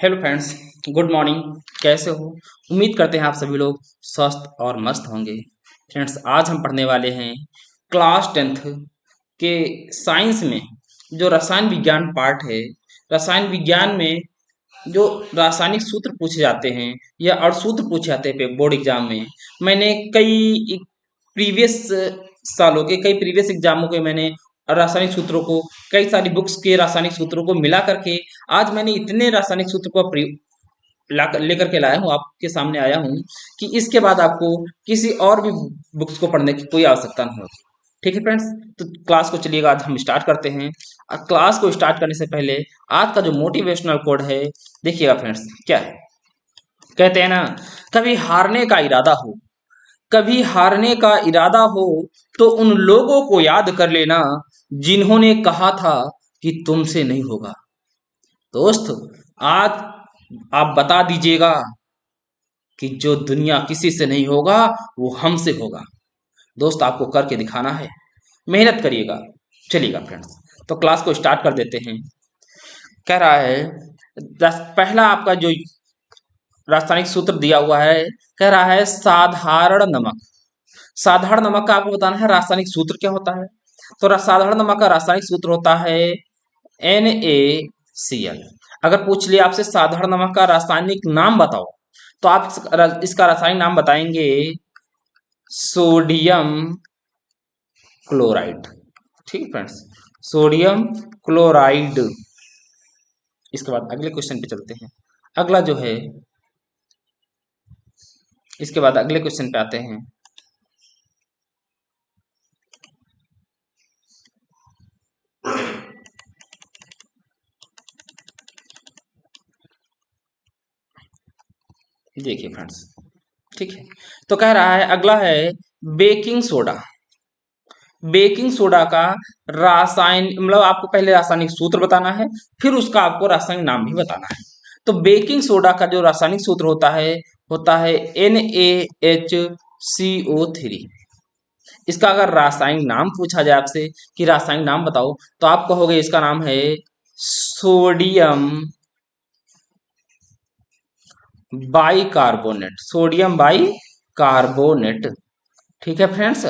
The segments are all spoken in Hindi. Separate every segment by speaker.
Speaker 1: Hello friends, good morning. कैसे हो? उम्मीद करते हैं आप सभी लोग स्वस्थ और मस्त होंगे। फ्रेंड्स, आज हम पढ़ने वाले हैं क्लास 10th के साइंस में जो रसायन विज्ञान पार्ट है। रसायन विज्ञान में जो रासायनिक सूत्र पूछे जाते हैं या अणुसूत्र पूछे जाते हैं बोर्ड एग्जाम में। मैंने कई प्रीवियस सालों के कई प्रीवियस एग्जामों के मैंने रासायनिक सूत्रों को, कई सारी बुक्स के रासायनिक सूत्रों को मिला करके आज मैंने इतने रासायनिक सूत्र को लेकर के लाया हूँ, आपके सामने आया हूँ कि इसके बाद आपको किसी और भी बुक्स को पढ़ने की कोई आवश्यकता नहीं होगी। ठीक है फ्रेंड्स, तो क्लास को चलिएगा आज हम स्टार्ट करते हैं। क्लास को स्टार्ट करने से पहले आज का जो मोटिवेशनल कोड है, देखिएगा फ्रेंड्स क्या है। कहते हैं ना, कभी हारने का इरादा हो, कभी हारने का इरादा हो तो उन लोगों को याद कर लेना जिन्होंने कहा था कि तुमसे नहीं होगा। दोस्त, आज आप बता दीजिएगा कि जो दुनिया किसी से नहीं होगा वो हमसे होगा। दोस्त, आपको करके दिखाना है, मेहनत करिएगा। चलिएगा फ्रेंड्स, तो क्लास को स्टार्ट कर देते हैं। कह रहा है पहला आपका जो रासायनिक सूत्र दिया हुआ है, कह रहा है साधारण नमक। साधारण नमक का आपको बताना है रासायनिक सूत्र क्या होता है। तो साधारण नमक का रासायनिक सूत्र होता है NaCl। अगर पूछ लिया आपसे साधारण नमक का रासायनिक नाम बताओ, तो आप इसका रासायनिक नाम बताएंगे सोडियम क्लोराइड। ठीक है फ्रेंड्स, सोडियम क्लोराइड। इसके बाद अगले क्वेश्चन पे चलते हैं। अगला जो है, इसके बाद अगले क्वेश्चन पे आते हैं। देखिए फ्रेंड्स, ठीक है, तो कह रहा है अगला है बेकिंग सोडा। बेकिंग सोडा का रासायन मतलब आपको पहले रासायनिक सूत्र बताना है, फिर उसका आपको रासायनिक नाम भी बताना है। तो बेकिंग सोडा का जो रासायनिक सूत्र होता है NaHCO3। इसका अगर रासायनिक नाम पूछा जाए आपसे कि रासायनिक नाम बताओ, तो आप कहोगे इसका नाम है सोडियम बाइकार्बोनेट। Sodium bicarbonate. ठीक है फ्रेंड्स,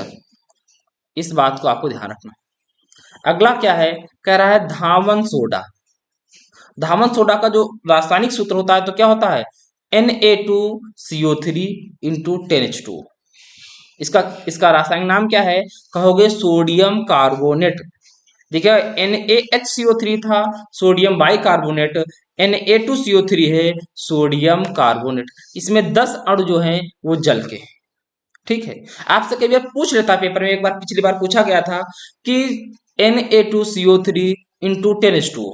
Speaker 1: इस बात को आपको ध्यान रखना है। अगला क्या है, कह रहा है धावन सोडा। धावन सोडा का जो रासायनिक सूत्र होता है तो क्या होता है Na2CO3 इंटू 10H2। इसका इसका रासायनिक नाम क्या है, कहोगे सोडियम कार्बोनेट। देखिए NaHCO3 था, सोडियम बाइकार्बोनेट। Na2CO3 है, सोडियम कार्बोनेट। इसमें 10 अणु जो हैं वो जल के हैं। ठीक है, आपसे कई बार पूछ लेता पेपर में, एक बार पिछली बार पूछा गया था कि Na2CO3 इंटू 10H2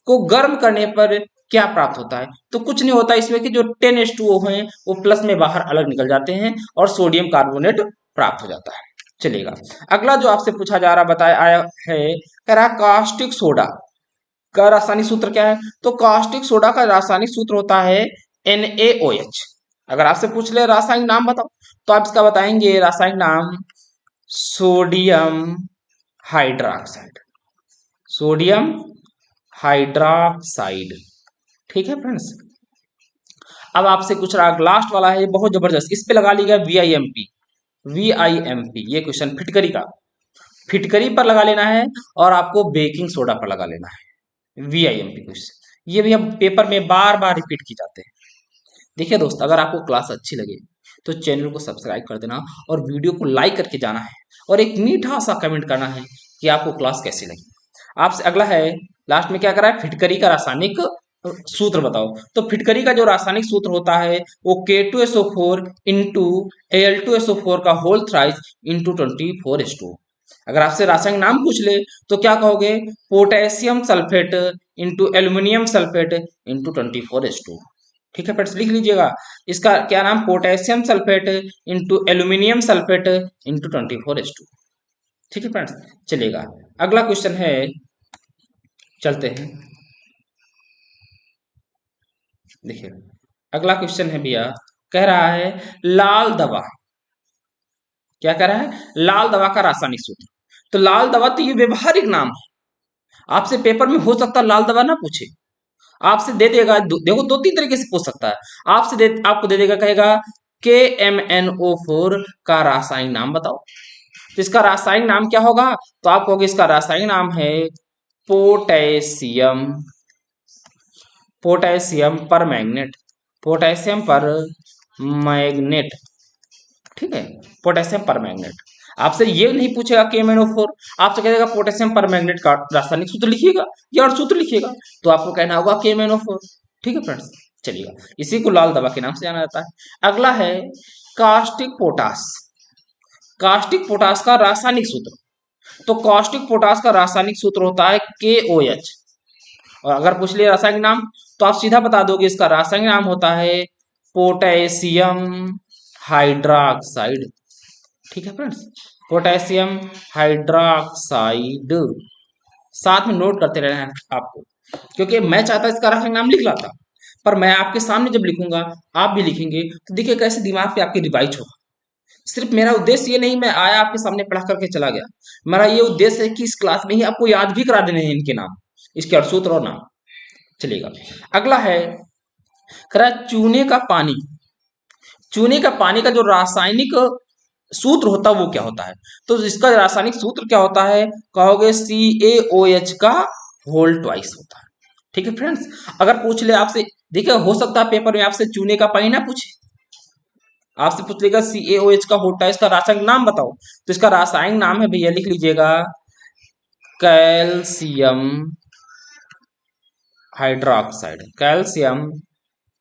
Speaker 1: को गर्म करने पर क्या प्राप्त होता है। तो कुछ नहीं होता इसमें कि जो 10H2O हैं वो प्लस में बाहर अलग निकल जाते हैं और सोडियम कार्बोनेट प्राप्त हो जाता है। चलेगा, अगला जो आपसे पूछा जा रहा बताया आया है, कह रहा कास्टिक सोडा का रासायनिक सूत्र क्या है। तो कास्टिक सोडा का रासायनिक सूत्र होता है NaOH। अगर आपसे पूछ ले रासायनिक नाम बताओ, तो आप इसका बताएंगे रासायनिक नाम सोडियम हाइड्रोक्साइड। Sodium hydroxide. ठीक है फ्रेंड्स, अब आपसे कुछ रहा लास्ट वाला है, बहुत जबरदस्त। इस पे लगा लीजिएगा VIMP। VIMP ये क्वेश्चन फिटकरी का, फिटकरी पर लगा लेना है और आपको बेकिंग सोडा पर लगा लेना है। VIMP क्वेश्चन ये भी हम पेपर में बार बार रिपीट की जाते हैं। देखिए दोस्त, अगर आपको क्लास अच्छी लगे तो चैनल को सब्सक्राइब कर देना और वीडियो को लाइक करके जाना है और एक मीठा सा कमेंट करना है कि आपको क्लास कैसी लगी। आपसे अगला है, लास्ट में क्या करा है, फिटकरी का रासायनिक सूत्र बताओ। तो फिटकरी का जो रासायनिक सूत्र होता है वो K2SO4 इंटू Al2SO4 का होल थ्राइस इंटू 24H2। अगर आपसे रासायनिक नाम पूछ ले तो क्या कहोगे, potassium sulphate into aluminium sulphate into 24H2। ठीक है फ्रेंड्स, लिख लीजिएगा इसका क्या नाम, potassium sulphate into aluminium sulphate into 24H2। ठीक है फ्रेंड्स, चलिएगा अगला क्वेश्चन है, चलते हैं। देखिए अगला क्वेश्चन है भैया, कह रहा है लाल दवा। क्या कह रहा है, लाल दवा का रासायनिक सूत्र। तो लाल दवा तो ये व्यवहारिक नाम है, आपसे पेपर में हो सकता लाल दवा ना पूछे, आपसे दे देगा देखो दो तीन तरीके से पूछ सकता है। आपको दे देगा, कहेगा KMnO4 का रासायनिक नाम बताओ। तो इसका रासायनिक नाम क्या होगा? तो आप कहोगे इसका रासायनिक नाम है पोटेशियम, पोटेशियम पर मैग्नेट, पोटेशियम पर मैग्नेट। ठीक है, पोटेशियम पर मैग्नेट। आपसे ये नहीं पूछेगा KMnO4, आपसे कहेगा पोटेशियम पर मैग्नेट का रासायनिक सूत्र लिखिएगा या और सूत्र लिखिएगा, तो आपको कहना होगा KMnO4। ठीक है फ्रेंड्स, चलिएगा, इसी को लाल दवा के नाम से जाना जाता है। अगला है कास्टिक पोटास। कास्टिक पोटास का रासायनिक सूत्र, तो कास्टिक पोटास का रासायनिक सूत्र होता है KOH। और अगर पूछ लिया रासायनिक नाम, तो आप सीधा बता दोगे इसका रासायनिक नाम होता है पोटेशियम हाइड्रोक्साइड। ठीक है फ्रेंड्स, पोटेशियम हाइड्रोक्साइड। साथ में नोट करते रहना है आपको, क्योंकि मैं चाहता इसका रासायनिक नाम लिख लाता, पर मैं आपके सामने जब लिखूंगा, आप भी लिखेंगे, तो देखिए कैसे दिमाग पे आपके रिवाइज होगा। सिर्फ मेरा उद्देश्य ये नहीं मैं आया आपके सामने पढ़ा करके चला गया, मेरा ये उद्देश्य है कि इस क्लास में ही आपको याद भी करा देने हैं इनके नाम, इसके अर्थसूत्र और नाम। चलिएगा, अगला है कह रहा है चूने का पानी। चूने का पानी का जो रासायनिक सूत्र होता है वो क्या होता है? तो इसका रासायनिक सूत्र क्या होता है? कहोगे CaOH का होल ट्वाइस होता है। ठीक है फ्रेंड्स, अगर पूछ ले आपसे, देखिए हो सकता है पेपर में आपसे चूने का पानी ना पूछे, आपसे पूछ लेगा CaOH का होल ट्वाइस का रासायनिक नाम बताओ। तो इसका रासायनिक नाम है भैया, लिख लीजिएगा, कैल्शियम हाइड्रोक्साइड, कैल्शियम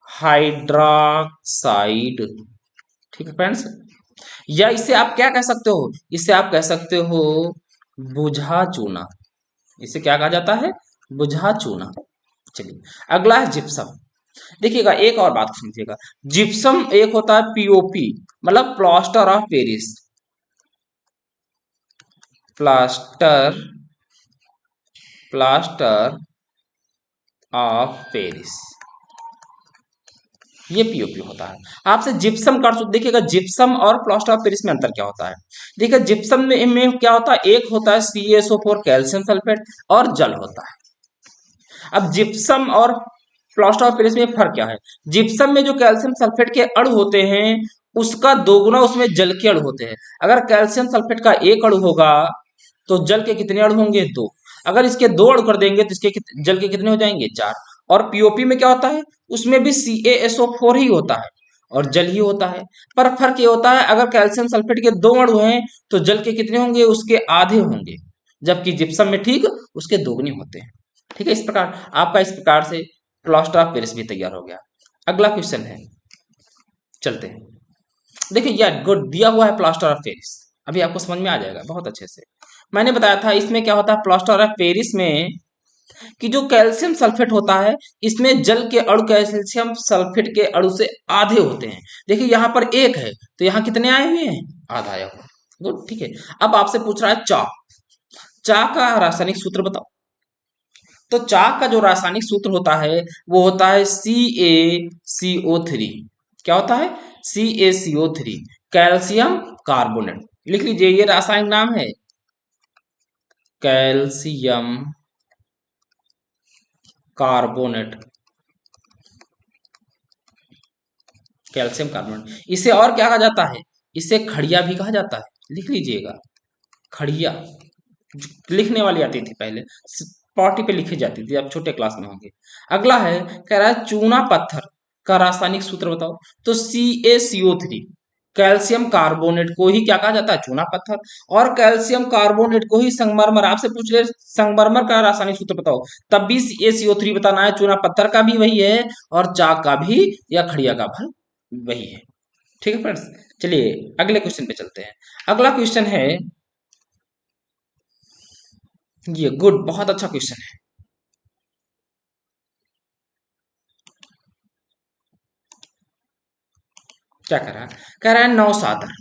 Speaker 1: हाइड्रोक्साइड। ठीक है फ्रेंड्स, या इसे आप क्या कह सकते हो? इसे आप कह सकते हो बुझा चूना। इसे क्या कहा जाता है? बुझा चूना। चलिए, अगला है जिप्सम। देखिएगा एक और बात समझिएगा, जिप्सम एक होता है POP, मतलब plaster of Paris, plaster plaster of Paris, ये POP होता है। आपसे जिप्सम का देखिएगा, जिप्सम और प्लास्टर ऑफ पेरिस में अंतर क्या होता है? देखिए जिप्सम में क्या होता है, एक होता है CaSO4 कैल्शियम सल्फेट और जल होता है। अब जिप्सम और प्लास्टर ऑफ पेरिस में फर्क क्या है? जिप्सम में जो कैल्शियम सल्फेट के अणु होते हैं उसका दोगुना उसमें जल के अणु होते हैं। अगर कैल्शियम सल्फेट का एक अणु होगा तो जल के कितने अणु होंगे? दो। अगर इसके दो अणु कर देंगे तो इसके जल के कितने हो जाएंगे? चार। और POP में क्या होता है? उसमें भी CaSO4 ही होता है और जल ही होता है, पर फर्क ये होता है अगर कैल्शियम सल्फेट के दो अणु हैं तो जल के कितने होंगे? उसके आधे होंगे, जबकि जिप्सम में ठीक उसके दोगुने होते हैं। ठीक है, इस प्रकार आपका इस प्रकार से प्लास्टर ऑफ पेरिस भी तैयार हो गया। अगला क्वेश्चन है, चलते हैं। देखिए यार गुड दिया हुआ है प्लास्टर ऑफ पेरिस, अभी आपको समझ में आ जाएगा बहुत अच्छे से। मैंने बताया था इसमें क्या होता है प्लास्टर ऑफ पेरिस में, कि जो कैल्शियम सल्फेट होता है इसमें जल के अणु कैल्शियम सल्फेट के अणु से आधे होते हैं। देखिए यहाँ पर एक है तो यहाँ कितने आए हुए हैं? आधा आया हुआ। गुड, ठीक है। अब आपसे पूछ रहा है चा, चा का रासायनिक सूत्र बताओ। तो चाक का जो रासायनिक सूत्र होता है वो होता है CaCO3। क्या होता है? CaCO3, calcium carbonate. लिख लीजिए, ये रासायनिक नाम है कैल्शियम कार्बोनेट, कैल्शियम कार्बोनेट। इसे और क्या कहा जाता है? इसे खड़िया भी कहा जाता है, लिख लीजिएगा, खड़िया। लिखने वाली आती थी पहले, पार्टी पे लिखी जाती थी, अब छोटे क्लास में होंगे। अगला है, कह रहा है चूना पत्थर का रासायनिक सूत्र बताओ। तो CaCO3, कैल्शियम कार्बोनेट को ही क्या कहा जाता है? चूना पत्थर। और कैल्शियम कार्बोनेट को ही संगमरमर। आपसे पूछ ले संगमरमर का रासायनिक सूत्र बताओ, तब भी CaCO3 बताना है। चूना पत्थर का भी वही है और चाक का भी या खड़िया का भी वही है। ठीक है फ्रेंड्स, चलिए अगले क्वेश्चन पे चलते हैं। अगला क्वेश्चन है ये, गुड, बहुत अच्छा क्वेश्चन है। क्या कह रहा है? कह रहा है नौसादर,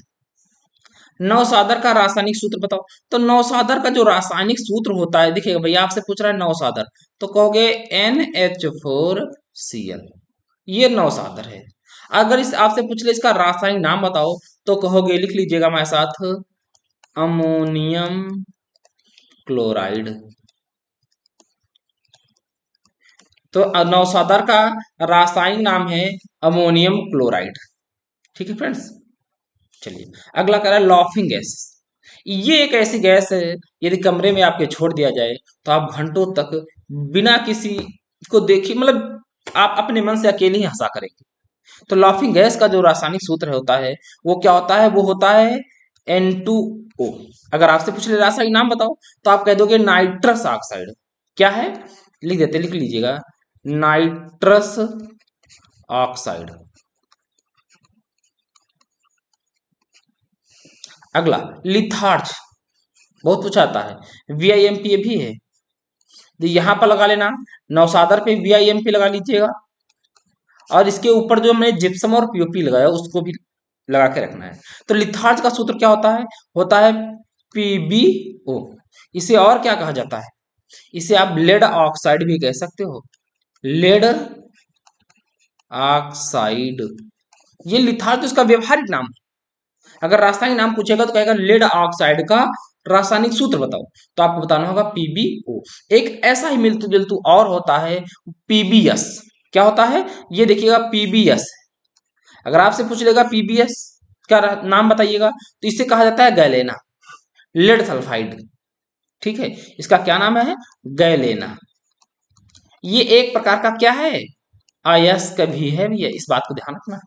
Speaker 1: नौसादर का रासायनिक सूत्र बताओ। तो नौसादर का जो रासायनिक सूत्र होता है, देखिएगा भैया आपसे पूछ रहा है नौसादर, तो कहोगे NH4Cl, ये नौसादर है। अगर इस आपसे पूछ ले इसका रासायनिक नाम बताओ, तो कहोगे, लिख लीजिएगा मेरे साथ, अमोनियम क्लोराइड। तो नौसादर का रासायनिक नाम है अमोनियम क्लोराइड। ठीक है फ्रेंड्स, चलिए अगला कह रहा है लॉफिंग गैस। ये एक ऐसी गैस है, यदि कमरे में आपके छोड़ दिया जाए तो आप घंटों तक बिना किसी को देखे, मतलब आप अपने मन से अकेले ही हंसा करेंगे। तो लाफिंग गैस का जो रासायनिक सूत्र होता है वो क्या होता है, वो होता है N2O। अगर आपसे पूछ ले रासायनिक नाम बताओ तो आप कह दोगे नाइट्रस ऑक्साइड। क्या है, लिख देते, लिख लीजिएगा, नाइट्रस ऑक्साइड। अगला लिथार्ज, बहुत पूछा आता है, VIMP भी है, तो यहां पर लगा लेना, नौसादर पे VIMP लगा लीजिएगा, और इसके ऊपर जो हमने जिप्सम और POP लगाया उसको भी लगा के रखना है। तो लिथार्ज का सूत्र क्या होता है PbO। इसे और क्या कहा जाता है, इसे आप लेड ऑक्साइड भी कह सकते हो, लेड ऑक्साइड। ये लिथार्ज उसका व्यवहारिक नाम है। अगर रासायनिक नाम पूछेगा तो कहेगा लेड ऑक्साइड का रासायनिक सूत्र बताओ, तो आपको बताना होगा PbO। एक ऐसा ही मिलतू जुलतू और होता है PbS। क्या होता है, ये देखिएगा PbS। अगर आपसे पूछ लेगा PbS का नाम बताइएगा तो इसे कहा जाता है गैलेना, लेड सल्फाइड। ठीक है, इसका क्या नाम है, गैलेना। ये एक प्रकार का क्या है, अयस्क भी है भैया, इस बात को ध्यान रखना।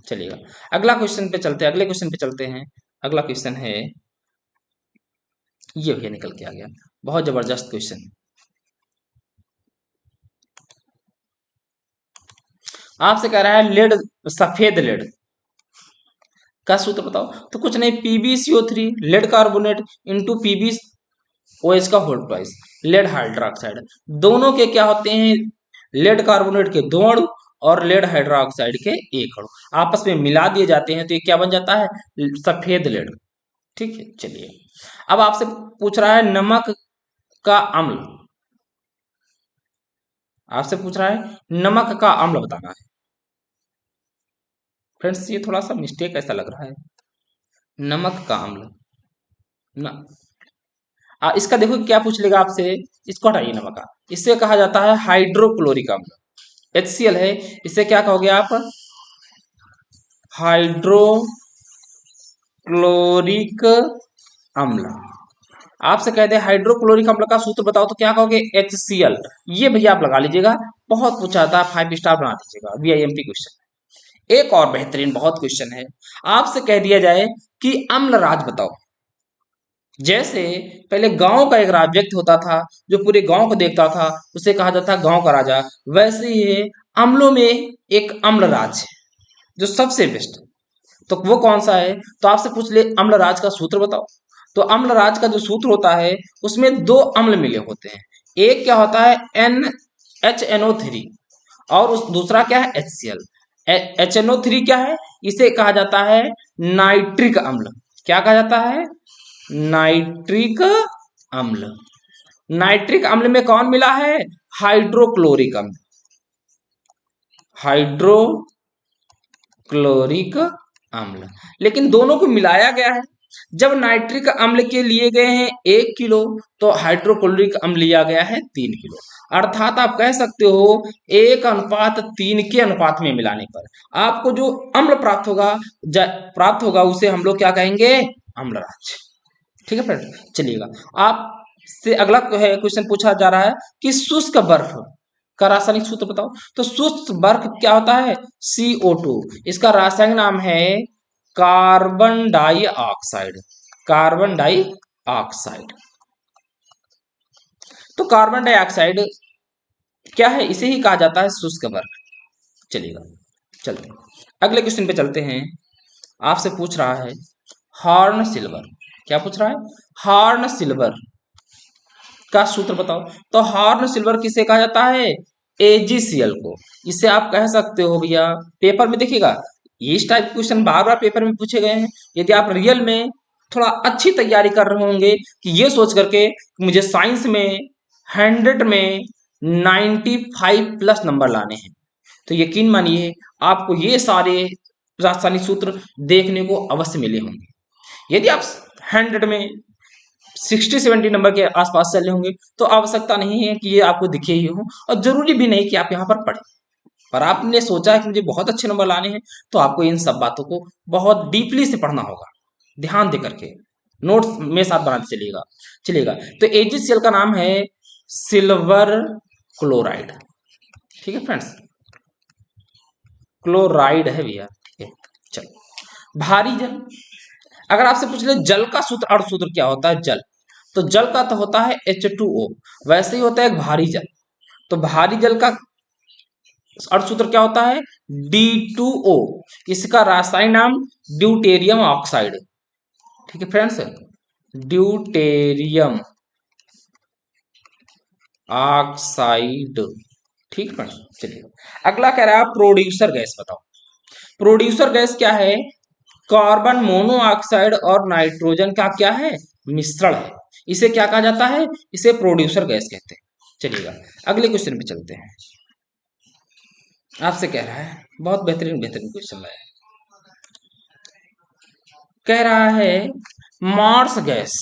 Speaker 1: चलिएगा अगला क्वेश्चन पे चलते हैं, अगले क्वेश्चन पे चलते हैं। अगला क्वेश्चन है, ये भैया निकल के आ गया, बहुत जबरदस्त क्वेश्चन। आपसे कह रहा है लेड, सफेद लेड का सूत्र बताओ, तो कुछ नहीं, PbCO3 lead carbonate into PbOH का होल ट्वाइस, लेड हाइड्रोक्साइड। दोनों के क्या होते हैं, लेड कार्बोनेट के दो अणु और लेड हाइड्रोक्साइड के एक अणु आपस में मिला दिए जाते हैं, तो ये क्या बन जाता है, सफेद लेड। ठीक है, चलिए अब आपसे पूछ रहा है नमक का अम्ल, आपसे पूछ रहा है नमक का अम्ल बताना है। फ्रेंड्स ये थोड़ा सा मिस्टेक ऐसा लग रहा है, नमक का अम्ल ना, इसका देखो क्या पूछ लेगा आपसे, इसको हटाइए, नमक का, इससे कहा जाता है हाइड्रोक्लोरिक अम्ल, HCl है, इसे क्या कहोगे आप, हाइड्रोक्लोरिक अम्ल। आपसे कहते हैं हाइड्रोक्लोरिक अम्ल का सूत्र बताओ, तो क्या कहोगे, HCl। ये भैया आप लगा लीजिएगा, बहुत पूछा था, 5 स्टार बना दीजिएगा, VIMP क्वेश्चन। एक और बेहतरीन बहुत क्वेश्चन है, आपसे कह दिया जाए कि अम्ल राज बताओ। जैसे पहले गांव का एक व्यक्ति होता था जो पूरे गांव को देखता था, उसे कहा जाता था गांव का राजा, वैसे ही अम्लों में एक अम्ल राज है जो सबसे बेस्ट। तो वो कौन सा है, तो आपसे पूछ ले अम्ल राज का सूत्र बताओ। तो अम्ल राज का जो सूत्र होता है उसमें दो अम्ल मिले होते हैं, एक क्या होता है HNO3 और उस दूसरा क्या है HCl। HNO3 क्या है, इसे कहा जाता है नाइट्रिक अम्ल। क्या कहा जाता है, नाइट्रिक अम्ल। नाइट्रिक अम्ल में कौन मिला है, हाइड्रोक्लोरिक अम्ल, हाइड्रोक्लोरिक अम्ल। लेकिन दोनों को मिलाया गया है, जब नाइट्रिक अम्ल के लिए गए हैं 1 किलो, तो हाइड्रोक्लोरिक अम्ल लिया गया है 3 किलो। अर्थात आप कह सकते हो 1:3 के अनुपात में मिलाने पर आपको जो अम्ल प्राप्त होगा उसे हम लोग क्या कहेंगे, अम्लराज। ठीक है फ्रेंड, चलिएगा आपसे अगला क्वेश्चन पूछा जा रहा है कि शुष्क बर्फ का रासायनिक सूत्र बताओ। तो शुष्क बर्फ क्या होता है, CO2। इसका रासायनिक नाम है कार्बन डाइऑक्साइड, कार्बन डाइऑक्साइड। तो कार्बन डाइऑक्साइड क्या है, इसे ही कहा जाता है शुष्क बर्फ। चलिएगा चलते हैं अगले क्वेश्चन पे चलते हैं। आपसे पूछ रहा है हॉर्न सिल्वर, क्या पूछ रहा है, हॉर्न सिल्वर का सूत्र बताओ। तो हॉर्न सिल्वर किसे कहा जाता है, AgCl को। इसे आप कह सकते हो भैया, पेपर में देखिएगा इस टाइप क्वेश्चन बार बार पेपर में पूछे गए हैं। यदि आप रियल में थोड़ा अच्छी तैयारी कर रहे होंगे कि ये सोच करके मुझे साइंस में 100 में 95+ नंबर लाने हैं, तो यकीन मानिए आपको ये सारे रासायनिक सूत्र देखने को अवश्य मिले होंगे। यदि आप 100 में 60-70 नंबर के आसपास चले होंगे, तो आवश्यकता नहीं है कि ये आपको दिखे ही हो, और जरूरी भी नहीं कि आप यहाँ पर पढ़ें। पर आपने सोचा है कि मुझे बहुत अच्छे नंबर लाने हैं, तो आपको इन सब बातों को बहुत डीपली से पढ़ना होगा, ध्यान दे करके नोट्स में साथ बनाते चलिएगा। चलिएगा, तो एजीसीएल का नाम है सिल्वर क्लोराइड। ठीक है फ्रेंड्स, क्लोराइड है भैया। ठीक है, चलो भारी जल। अगर आपसे पूछ ले जल का सूत्र, अर्ध सूत्र क्या होता है, जल, तो जल का तो होता है H2O, वैसे ही होता है एक भारी जल। तो भारी जल का अर्ध सूत्र क्या होता है, D2O। इसका रासायनिक नाम ड्यूटेरियम ऑक्साइड। ठीक है फ्रेंड्स, ड्यूटेरियम ऑक्साइड। ठीक फ्रेंड्स, चलिए अगला कह रहा है प्रोड्यूसर गैस बताओ। प्रोड्यूसर गैस क्या है, कार्बन मोनोऑक्साइड और नाइट्रोजन का क्या है, मिश्रण है। इसे क्या कहा जाता है, इसे प्रोड्यूसर गैस कहते हैं। चलिएगा अगले क्वेश्चन पे चलते हैं। आपसे कह रहा है, बहुत बेहतरीन बेहतरीन क्वेश्चन है। कह रहा है मार्स गैस।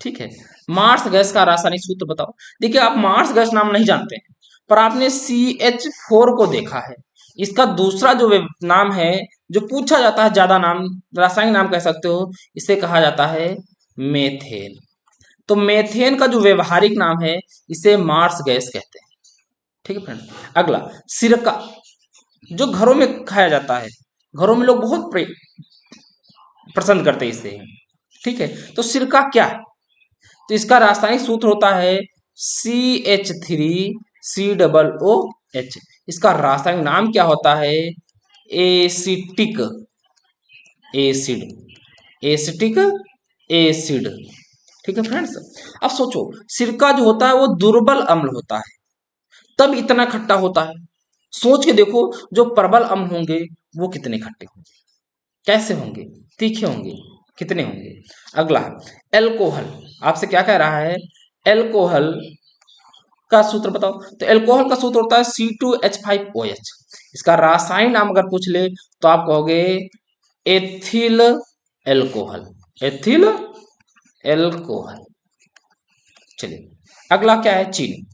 Speaker 1: ठीक है, मार्स गैस का रासायनिक सूत्र बताओ। देखिए आप मार्स गैस नाम नहीं जानते हैं, पर आपने CH4 को देखा है। इसका दूसरा जो नाम है, जो पूछा जाता है ज्यादा, नाम रासायनिक नाम कह सकते हो, इसे कहा जाता है मेथेन। तो मेथेन का जो व्यवहारिक नाम है, इसे मार्स गैस कहते हैं। ठीक है फ्रेंड, अगला सिरका, जो घरों में खाया जाता है, घरों में लोग बहुत पसंद करते हैं इसे। ठीक है, तो सिरका क्या है, तो इसका रासायनिक सूत्र होता है CH3COOH। इसका रासायनिक नाम क्या होता है, एसिटिक एसिड, एसिटिक एसिड। ठीक है फ्रेंड्स, अब सोचो सिरका जो होता है वो दुर्बल अम्ल होता है, तब इतना खट्टा होता है। सोच के देखो जो प्रबल अम्ल होंगे वो कितने खट्टे होंगे, कैसे होंगे, तीखे होंगे, कितने होंगे। अगला एल्कोहल, आपसे क्या कह रहा है, एल्कोहल का सूत्र बताओ। तो एल्कोहल का सूत्र होता है C2H5OH। इसका रासायनिक नाम अगर पूछ ले तो आप कहोगे एथिल एल्कोहल, एथिल एल्कोहल। चलिए अगला क्या है, चीनी।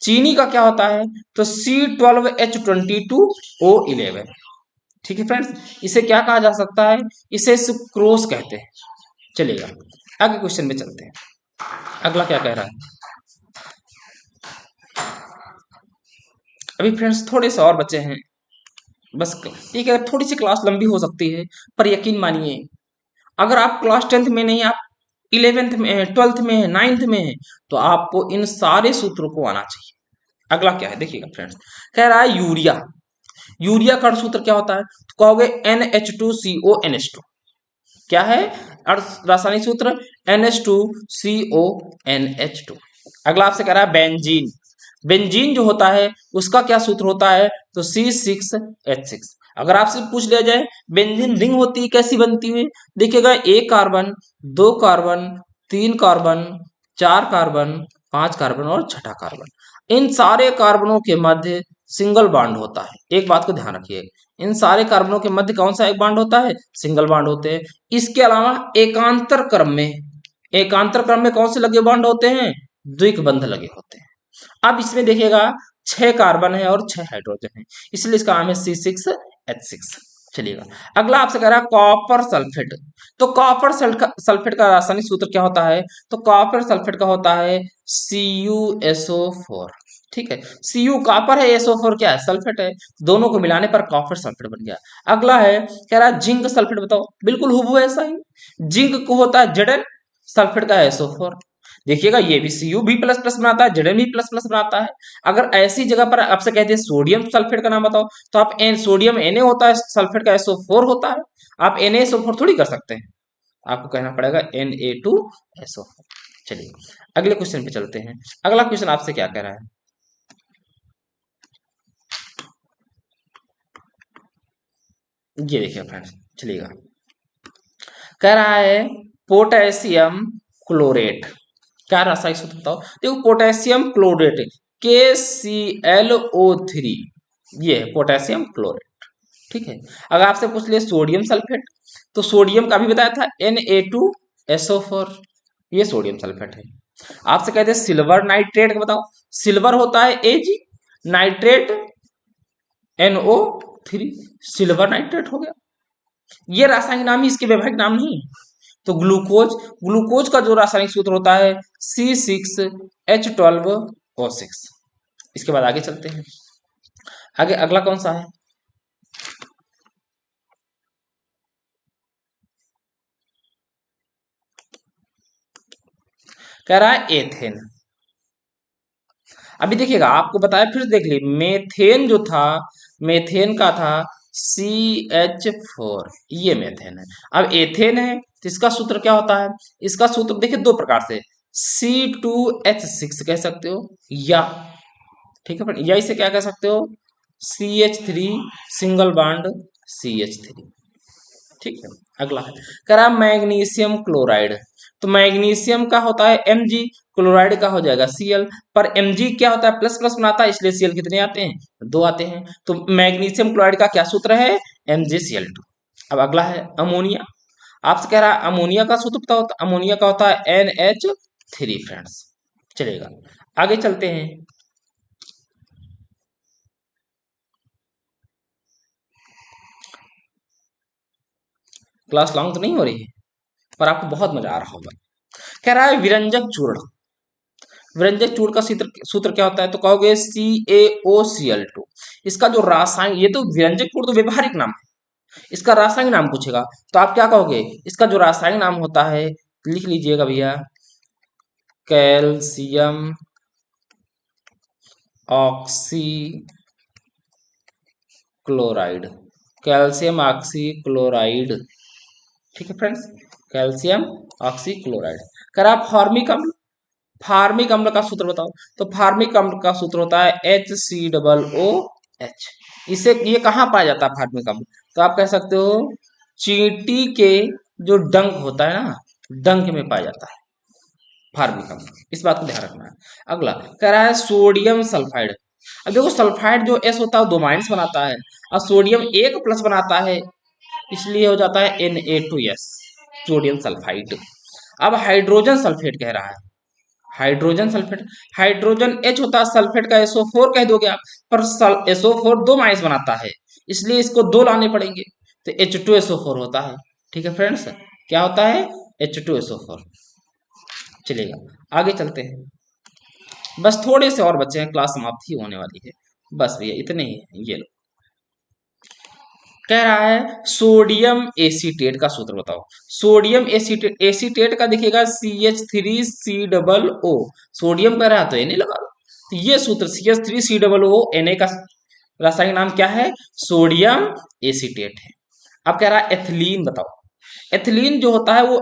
Speaker 1: चीनी का क्या होता है, तो C12H22O11। ठीक है फ्रेंड्स, इसे क्या कहा जा सकता है, इसे सुक्रोज कहते हैं। चलिएगा आगे क्वेश्चन में चलते हैं। अगला क्या कह रहा है, अभी फ्रेंड्स थोड़े से और बच्चे हैं, बस ठीक है, थोड़ी सी क्लास लंबी हो सकती है, पर यकीन मानिए अगर आप क्लास 10th में नहीं, आप 11th में है, 12th में है, 9th में है, तो आपको इन सारे सूत्रों को आना चाहिए। अगला क्या है देखिएगा फ्रेंड्स, कह रहा है यूरिया। यूरिया का सूत्र क्या होता है, तो कहोगे NH2CONH2। क्या है रासायनिक सूत्र, NH2CONH2। अगला आपसे कह रहा है बेंजीन। बेंजीन जो होता है उसका क्या सूत्र होता है, तो C6H6। अगर आपसे पूछ लिया जाए बेंजीन रिंग होती है कैसी बनती है, देखिएगा एक कार्बन, दो कार्बन, तीन कार्बन, चार कार्बन, पांच कार्बन और छठा कार्बन। इन सारे कार्बनों के मध्य सिंगल बॉन्ड होता है। एक बात को ध्यान रखिए, इन सारे कार्बनों के मध्य कौन सा एक बॉन्ड होता है, सिंगल बॉन्ड होते हैं। इसके अलावा एकांतर क्रम में कौन से लगे बॉन्ड होते हैं, द्विक बंध लगे होते हैं। अब इसमें देखिएगा 6 कार्बन है और 6 हाइड्रोजन है, इसलिए इसका नाम है C6H6। चलिएगा अगला आपसे कह रहा है कॉपर सल्फेट। तो कॉपर सल्फेट का रासायनिक सूत्र क्या होता है, तो कॉपर सल्फेट का होता है CuSO4। ठीक है, Cu कॉपर है, SO4 क्या है, सल्फेट है, दोनों को मिलाने पर कॉपर सल्फेट बन गया। अगला है कह रहा है जिंक सल्फेट बताओ, बिल्कुल हूबहू ऐसा ही, जिंक को होता है Zn, सल्फेट का SO4। देखिएगा ये भी Cu भी प्लस प्लस बनाता है, Zn भी प्लस प्लस बनाता है। अगर ऐसी जगह पर आपसे कहते हैं सोडियम सल्फेट का नाम बताओ, तो आप सोडियम Na होता है, सल्फेट का SO4 होता है, आप NaSO4 थोड़ी कर सकते हैं, आपको कहना पड़ेगा Na2SO4। चलिए अगले क्वेश्चन पे चलते हैं। अगला क्वेश्चन आपसे क्या कह रहा है, ये देखिए फ्रेंड्स, चलिएगा कह रहा है पोटेशियम क्लोरेट। क्या रासायनिक सूत्र बताओ, देखो पोटेशियम क्लोरेट KClO3, ये है पोटेशियम क्लोरेट। ठीक है, अगर आपसे पूछ ले सोडियम सल्फेट, तो सोडियम का भी बताया था Na2SO4। ये सोडियम सल्फेट है। आपसे कहते हैं सिल्वर नाइट्रेट का बताओ। सिल्वर होता है Ag, nitrate NO3, silver nitrate हो गया। ये रासायनिक नाम ही, इसके वैज्ञानिक नाम नहीं है। तो ग्लूकोज, ग्लूकोज का जो रासायनिक सूत्र होता है C6H12O6। इसके बाद आगे चलते हैं। आगे अगला कौन सा है? कह रहा है एथेन। अभी देखिएगा, आपको बताया फिर देख लीजिए, मेथेन जो था, मेथेन का था CH4, ये मेथेन है। अब एथेन है तो इसका सूत्र क्या होता है? इसका सूत्र देखिए दो प्रकार से, C2H6 कह सकते हो, या ठीक है फ्रेंड, या इसे क्या कह सकते हो, CH3 सिंगल बॉन्ड CH3। ठीक है। अगला है, करा मैग्नीशियम क्लोराइड। तो मैग्नीशियम का होता है Mg, क्लोराइड का हो जाएगा Cl। पर Mg क्या होता है, प्लस प्लस बनाता है, इसलिए Cl कितने आते हैं, दो आते हैं। तो मैग्नीशियम क्लोराइड का क्या सूत्र है, MgCl2। अब अगला है अमोनिया। आपसे कह रहा है अमोनिया का सूत्र बताओ, तो अमोनिया का होता है NH3 फ्रेंड्स। चलेगा, आगे चलते हैं। क्लास लॉन्ग तो नहीं हो रही है, पर आपको बहुत मजा आ रहा होगा। कह रहा है विरंजक चूर्ण। विरंजक चूर्ण का सूत्र सूत्र क्या होता है, तो कहोगे CaOCl2। इसका जो रासायनिक, ये तो विरंजक चूर्ण तो व्यवहारिक नाम है, इसका रासायनिक नाम पूछेगा तो आप क्या कहोगे, इसका जो रासायनिक नाम होता है, लिख लीजिएगा भैया, calcium oxy chloride. Calcium oxy chloride, ठीक है फ्रेंड्स, कैल्शियम ऑक्सी क्लोराइड। कर आप फॉर्मिक अम्ल, फार्मिक अम्ल का सूत्र बताओ, तो फार्मिक अम्ल का सूत्र होता है HCOOH। इसे, ये कहाँ पाया जाता है फार्मिक अम्ल, तो आप कह सकते हो चींटी के जो डंक होता है ना, डंक में पाया जाता है फार्मिक अम्ल, इस बात को ध्यान रखना है। अगला कह रहा है सोडियम सल्फाइड। अब देखो सल्फाइड जो एस होता है दो माइनस बनाता है, और सोडियम एक प्लस बनाता है, इसलिए हो जाता है Na2S, सोडियम सल्फाइड। अब हाइड्रोजन सल्फेट कह रहा है, हाइड्रोजन सल्फेट, हाइड्रोजन H होता है, सल्फेट का SO4 कह दोगे आप, पर SO4 दो माइनस बनाता है, इसलिए इसको दो लाने पड़ेंगे, तो H2SO4 होता है। ठीक है फ्रेंड्स, क्या होता है, H2SO4। चलेगा, आगे चलते हैं। बस थोड़े से और बच्चे हैं, क्लास समाप्ति होने वाली है, बस भैया इतने ही है। ये लो, कह रहा है सोडियम एसीटेट का सूत्र बताओ। सोडियम एसीटेट, एसीटेट का देखिएगा CH3C, सोडियम का रहा तो Na लगा दो। तो ये सूत्र CH3C Na का रासायनिक नाम क्या है, सोडियम एसीटेट है। अब कह रहा है एथिलीन बताओ। एथिलीन जो होता है वो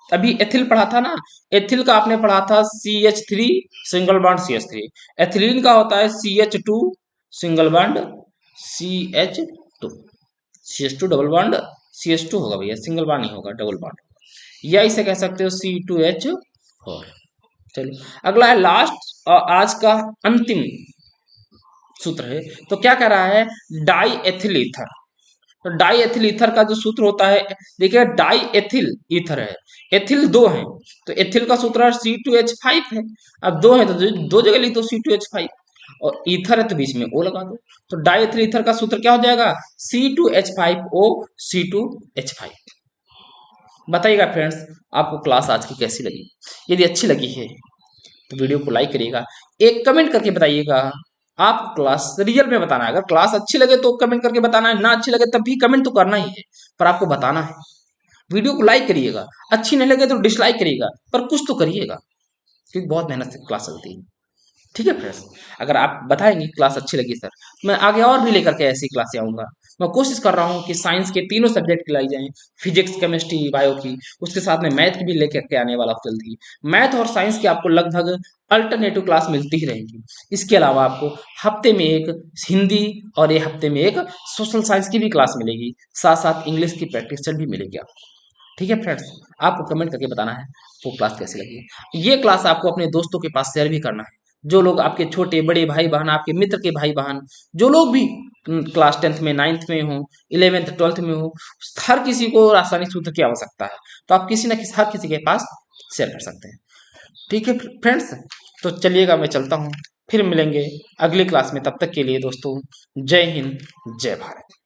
Speaker 1: अभी एथिल पढ़ा था ना, एथिल का आपने पढ़ा था CH3 single bond CH3। Ethylene का होता है CH2 single bond CH2। CH2 double bond CH2 होगा भैया, सिंगल बॉन्ड नहीं होगा, डबल बॉन्ड होगा, या इसे कह सकते हो C2H4। चलिए अगला है लास्ट और आज का अंतिम सूत्र है। तो क्या कह रहा है, डाई एथिल ईथर। तो डाई एथिल ईथर का जो सूत्र होता है, देखिए डाई एथिल ईथर है, एथिल दो हैं, तो एथिल का सूत्र C2H5 है। अब दो है तो दो जगह लिख दो C2H5, और ईथर है तो बीच में O लगा दो। तो डाई एथिल ईथर का सूत्र क्या हो जाएगा, C2H5O C2H5। बताइएगा फ्रेंड्स, आपको क्लास आज की कैसी लगी? यदि अच्छी लगी है तो वीडियो को लाइक करिएगा, एक कमेंट करके बताइएगा। आप क्लास रियल में बताना है, अगर क्लास अच्छी लगे तो कमेंट करके बताना है, ना अच्छी लगे तब भी कमेंट तो करना ही है, पर आपको बताना है। वीडियो को लाइक करिएगा, अच्छी नहीं लगे तो डिसलाइक करिएगा, पर कुछ तो करिएगा, क्योंकि बहुत मेहनत से क्लास चलती है। ठीक है फ्रेंड्स, अगर आप बताएंगे क्लास अच्छी लगी सर, मैं आगे और भी लेकर के ऐसी क्लासें आऊँगा। मैं कोशिश कर रहा हूँ कि साइंस के तीनों सब्जेक्ट की लाई जाएँ, फिजिक्स, केमिस्ट्री, बायो की, उसके साथ में मैथ की भी लेकर के आने वाला हूँ जल्द ही। मैथ और साइंस की आपको लगभग अल्टरनेटिव क्लास मिलती ही रहेगी। इसके अलावा आपको हफ्ते में एक हिंदी और एक हफ्ते में एक सोशल साइंस की भी क्लास मिलेगी, साथ साथ इंग्लिश की प्रैक्टिस सेट भी मिलेगी आपको। ठीक है फ्रेंड्स, आपको कमेंट करके बताना है वो क्लास कैसी लगी है। ये क्लास आपको अपने दोस्तों के पास शेयर भी करना है, जो लोग आपके छोटे बड़े भाई बहन, आपके मित्र के भाई बहन, जो लोग भी क्लास 10th में, 9th में हो, 11th 12th में हो, हर किसी को रासायनिक सूत्र की आवश्यकता है, तो आप किसी न किसी, हर किसी के पास शेयर कर सकते हैं। ठीक है फ्रेंड्स, तो चलिएगा मैं चलता हूँ, फिर मिलेंगे अगली क्लास में। तब तक के लिए दोस्तों, जय हिंद, जय भारत।